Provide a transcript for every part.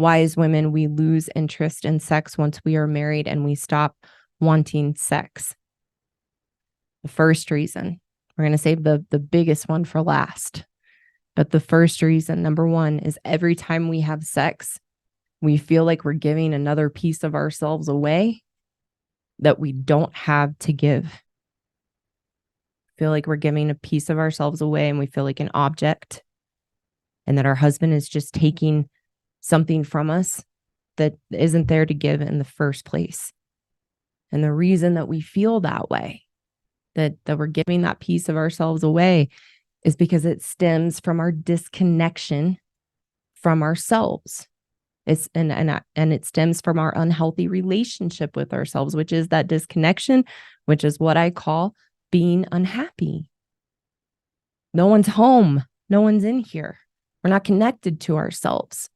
why as women we lose interest in sex once we are married and we stop wanting sex. The first reason, we're going to save the biggest one for last. But the first reason, number one, is every time we have sex, we feel like we're giving another piece of ourselves away that we don't have to give. Feel like we're giving a piece of ourselves away and we feel like an object, and that our husband is just taking something from us that isn't there to give in the first place. And the reason that we feel that way, that we're giving that piece of ourselves away, is because it stems from our disconnection from ourselves. And it stems from our unhealthy relationship with ourselves, which is that disconnection, which is what I call being unhappy. No one's home. No one's in here. We're not connected to ourselves.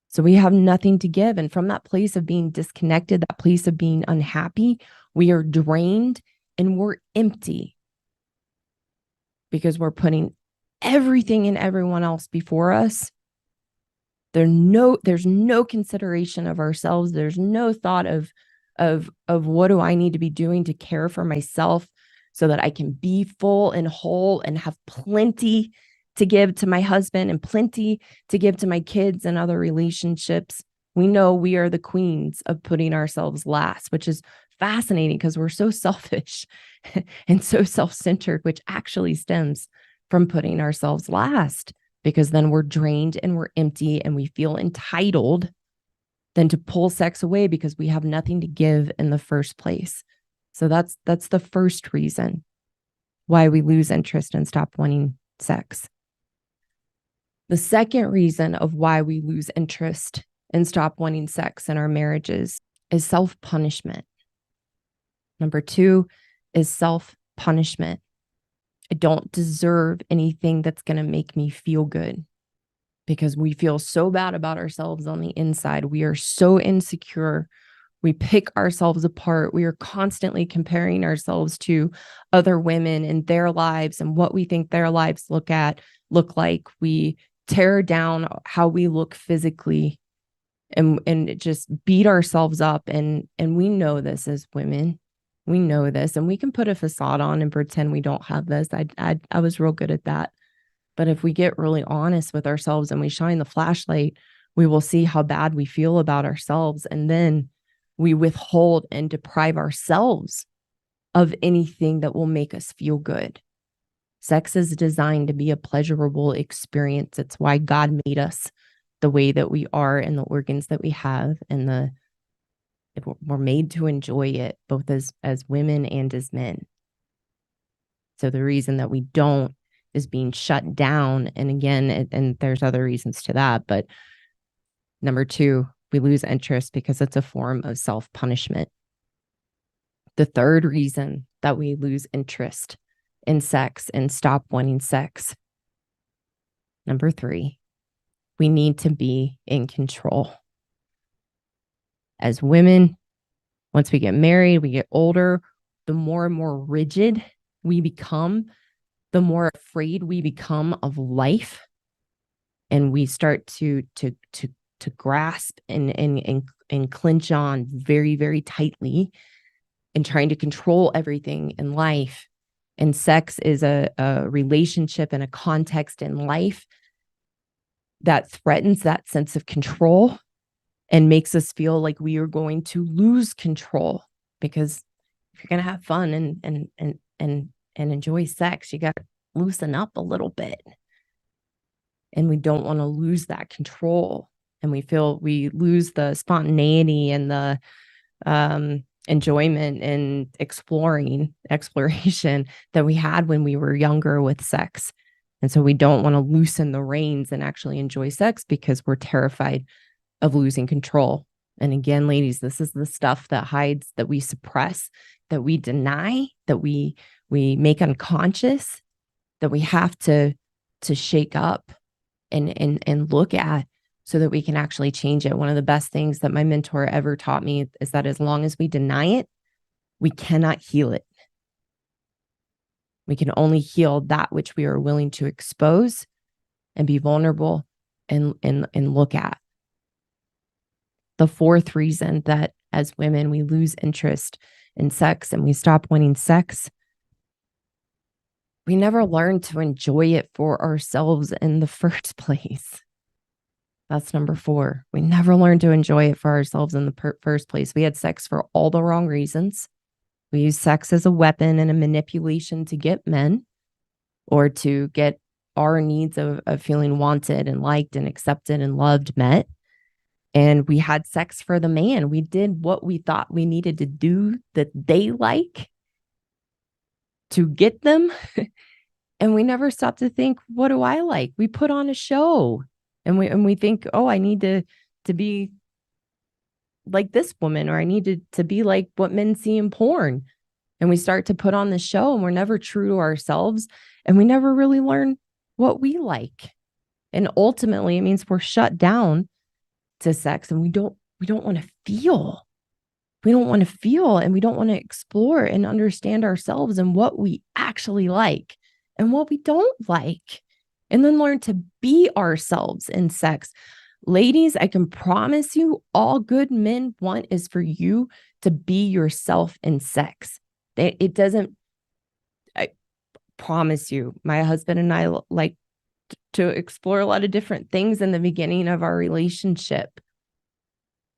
So we have nothing to give. And from that place of being disconnected, that place of being unhappy, we are drained and we're empty because we're putting everything and everyone else before us. There's no consideration of ourselves. There's no thought of what do I need to be doing to care for myself so that I can be full and whole and have plenty to give to my husband and plenty to give to my kids and other relationships. We know we are the queens of putting ourselves last, which is fascinating because we're so selfish and so self-centered, which actually stems from putting ourselves last, because then we're drained and we're empty and we feel entitled then to pull sex away because we have nothing to give in the first place. So that's the first reason why we lose interest and stop wanting sex. The second reason of why we lose interest and stop wanting sex in our marriages is self-punishment. Number two is self-punishment. I don't deserve anything that's going to make me feel good, because we feel so bad about ourselves on the inside. We are so insecure. We pick ourselves apart. We are constantly comparing ourselves to other women and their lives and what we think their lives look like. We tear down how we look physically and just beat ourselves up. And we know this as women. We know this, and we can put a facade on and pretend we don't have this. I was real good at that. But if we get really honest with ourselves and we shine the flashlight, we will see how bad we feel about ourselves. And then we withhold and deprive ourselves of anything that will make us feel good. Sex is designed to be a pleasurable experience. It's why God made us the way that we are and the organs that we have, and we're made to enjoy it, both as women and as men. So the reason that we don't is being shut down. And again, and there's other reasons to that, but number two, we lose interest because it's a form of self-punishment. The third reason that we lose interest in sex and stop wanting sex, number three, we need to be in control. As women, once we get married, we get older, the more and more rigid we become, the more afraid we become of life. And we start to grasp and clench on very, very tightly and trying to control everything in life. And sex is a relationship and a context in life that threatens that sense of control and makes us feel like we are going to lose control. Because if you're going to have fun and enjoy sex, you got to loosen up a little bit. And we don't want to lose that control. And we feel we lose the spontaneity and the enjoyment and exploration that we had when we were younger with sex. And so we don't want to loosen the reins and actually enjoy sex because we're terrified of losing control. And again, ladies, this is the stuff that hides, that we suppress, that we deny, that we make unconscious, that we have to shake up and look at so that we can actually change it. One of the best things that my mentor ever taught me is that as long as we deny it, we cannot heal it. We can only heal that which we are willing to expose and be vulnerable and look at. The fourth reason that as women, we lose interest in sex and we stop wanting sex, we never learn to enjoy it for ourselves in the first place. That's number 4. We never learned to enjoy it for ourselves in the first place. We had sex for all the wrong reasons. We use sex as a weapon and a manipulation to get men or to get our needs of feeling wanted and liked and accepted and loved met. And we had sex for the man. We did what we thought we needed to do that they like to get them. And we never stopped to think, what do I like? We put on a show and we think, oh, I need to be like this woman, or I need to be like what men see in porn. And we start to put on the show and we're never true to ourselves. And we never really learn what we like. And ultimately, it means we're shut down to sex and we don't want to feel. We don't want to feel and we don't want to explore and understand ourselves and what we actually like and what we don't like. And then learn to be ourselves in sex. Ladies, I can promise you all good men want is for you to be yourself in sex. It doesn't, I promise you, my husband and I like to explore a lot of different things in the beginning of our relationship.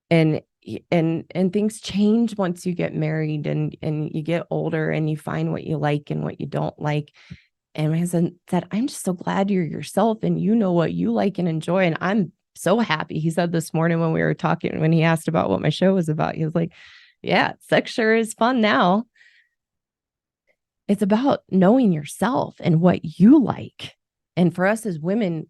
And things change once you get married and you get older and you find what you like and what you don't like. And my husband said, I'm just so glad you're yourself and you know what you like and enjoy. And I'm so happy. He said this morning when we were talking, when he asked about what my show was about, he was like, yeah, sex sure is fun now. It's about knowing yourself and what you like. And for us as women,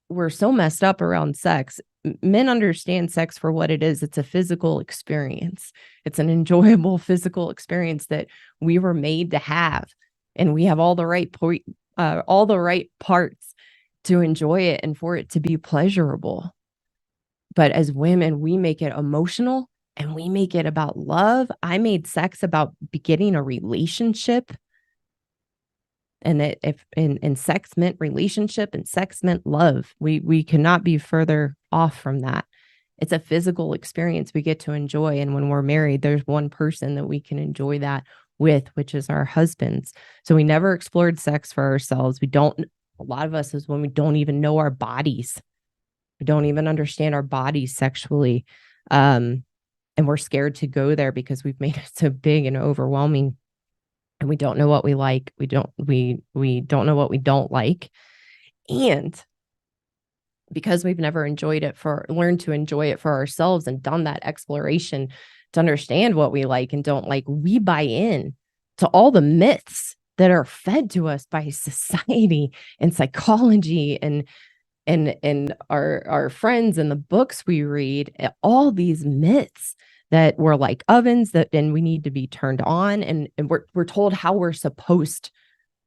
we're so messed up around sex. Men understand sex for what it is. It's a physical experience. It's an enjoyable physical experience that we were made to have. And we have all the right parts to enjoy it and for it to be pleasurable. But as women, we make it emotional and we make it about love. I made sex about beginning a relationship. And that if sex meant relationship and sex meant love, we cannot be further off from that. It's a physical experience we get to enjoy. And when we're married, there's one person that we can enjoy that with, which is our husbands. So we never explored sex for ourselves. A lot of us is when we don't even know our bodies. We don't even understand our bodies sexually. And we're scared to go there because we've made it so big and overwhelming. And we don't know what we like. We don't know what we don't like. And because we've never learned to enjoy it for ourselves and done that exploration to understand what we like and don't like, we buy in to all the myths that are fed to us by society and psychology and our friends and the books we read, all these myths that we're like ovens and we need to be turned on. And we're told how we're supposed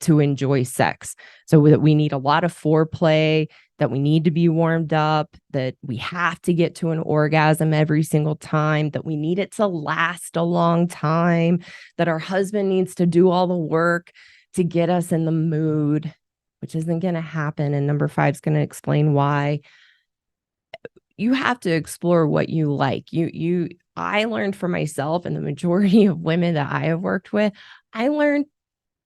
to enjoy sex. So that we need a lot of foreplay, that we need to be warmed up, that we have to get to an orgasm every single time, that we need it to last a long time, that our husband needs to do all the work to get us in the mood, which isn't going to happen. And number 5 is going to explain why. You have to explore what you like. I learned for myself, and the majority of women that I have worked with, I learned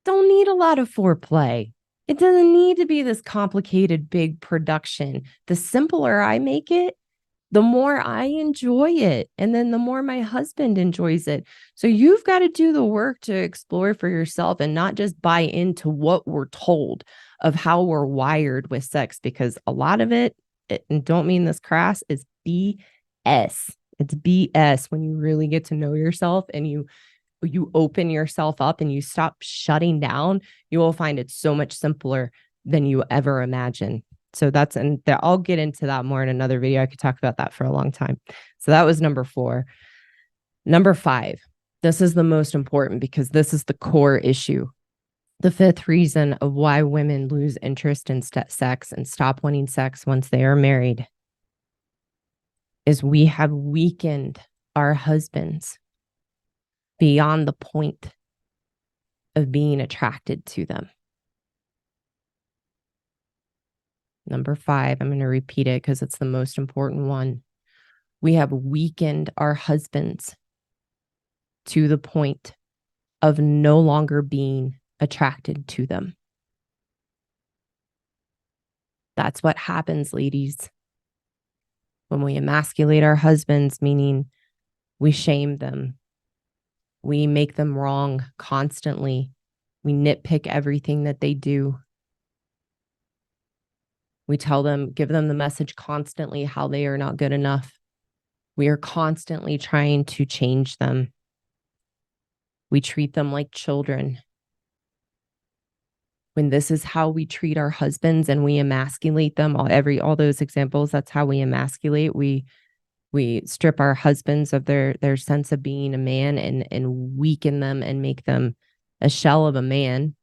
don't need a lot of foreplay. It doesn't need to be this complicated, big production. The simpler I make it, the more I enjoy it. And then the more my husband enjoys it. So you've got to do the work to explore for yourself and not just buy into what we're told of how we're wired with sex, because a lot of it, and don't mean this crass, is BS. It's BS when you really get to know yourself and you open yourself up and you stop shutting down. You will find it so much simpler than you ever imagine. So I'll get into that more in another video. I could talk about that for a long time. So that was number 4. Number 5, this is the most important because this is the core issue. The 5th reason of why women lose interest in sex and stop wanting sex once they are married is we have weakened our husbands beyond the point of being attracted to them. Number 5, I'm going to repeat it because it's the most important one. We have weakened our husbands to the point of no longer being attracted to them. That's what happens, ladies. When we emasculate our husbands, meaning we shame them, we make them wrong constantly, we nitpick everything that they do. We tell them, give them the message constantly how they are not good enough. We are constantly trying to change them. We treat them like children. When this is how we treat our husbands and we emasculate them, all those examples, that's how we emasculate. We strip our husbands of their sense of being a man and weaken them and make them a shell of a man.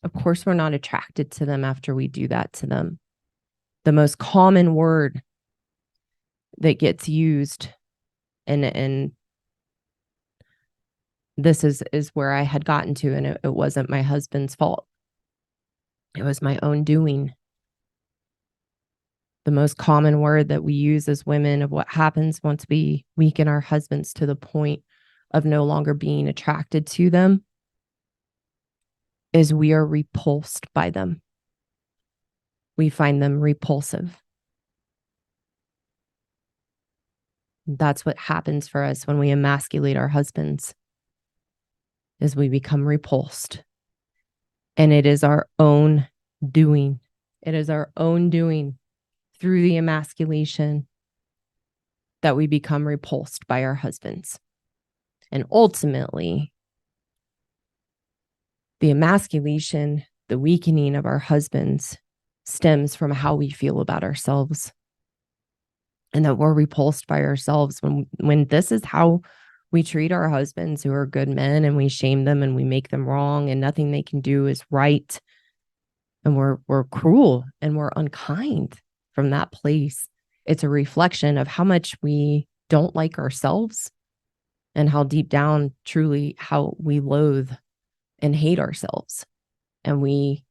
Of course, we're not attracted to them after we do that to them. The most common word that gets used, and this is where I had gotten to, and it wasn't my husband's fault. It was my own doing. The most common word that we use as women of what happens once we weaken our husbands to the point of no longer being attracted to them is we are repulsed by them. We find them repulsive. That's what happens for us when we emasculate our husbands, is we become repulsed. And it is our own doing. It is our own doing through the emasculation that we become repulsed by our husbands. And ultimately, the emasculation, the weakening of our husbands stems from how we feel about ourselves, and that we're repulsed by ourselves when this is how we treat our husbands who are good men, and we shame them and we make them wrong and nothing they can do is right. And we're cruel and we're unkind from that place. It's a reflection of how much we don't like ourselves and how deep down, truly, how we loathe and hate ourselves. And we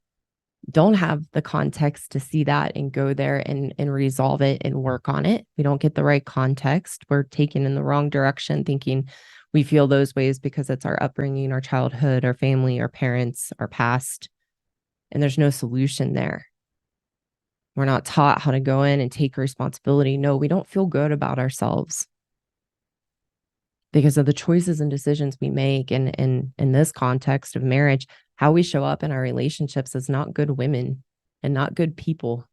don't have the context to see that and go there and resolve it and work on it. We don't get the right context. We're taken in the wrong direction, thinking we feel those ways because it's our upbringing, our childhood, our family, our parents, our past. And there's no solution there. We're not taught how to go in and take responsibility. No, we don't feel good about ourselves because of the choices and decisions we make. And in this context of marriage, how we show up in our relationships as not good women and not good people.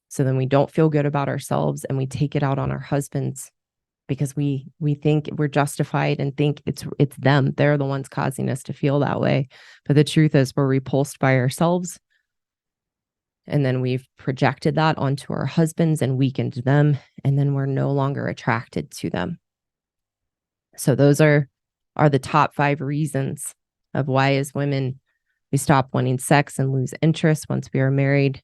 So then we don't feel good about ourselves and we take it out on our husbands because we think we're justified and think it's them. They're the ones causing us to feel that way. But the truth is we're repulsed by ourselves. And then we've projected that onto our husbands and weakened them. And then we're no longer attracted to them. So those are the top 5 reasons of why, as women, we stop wanting sex and lose interest once we are married.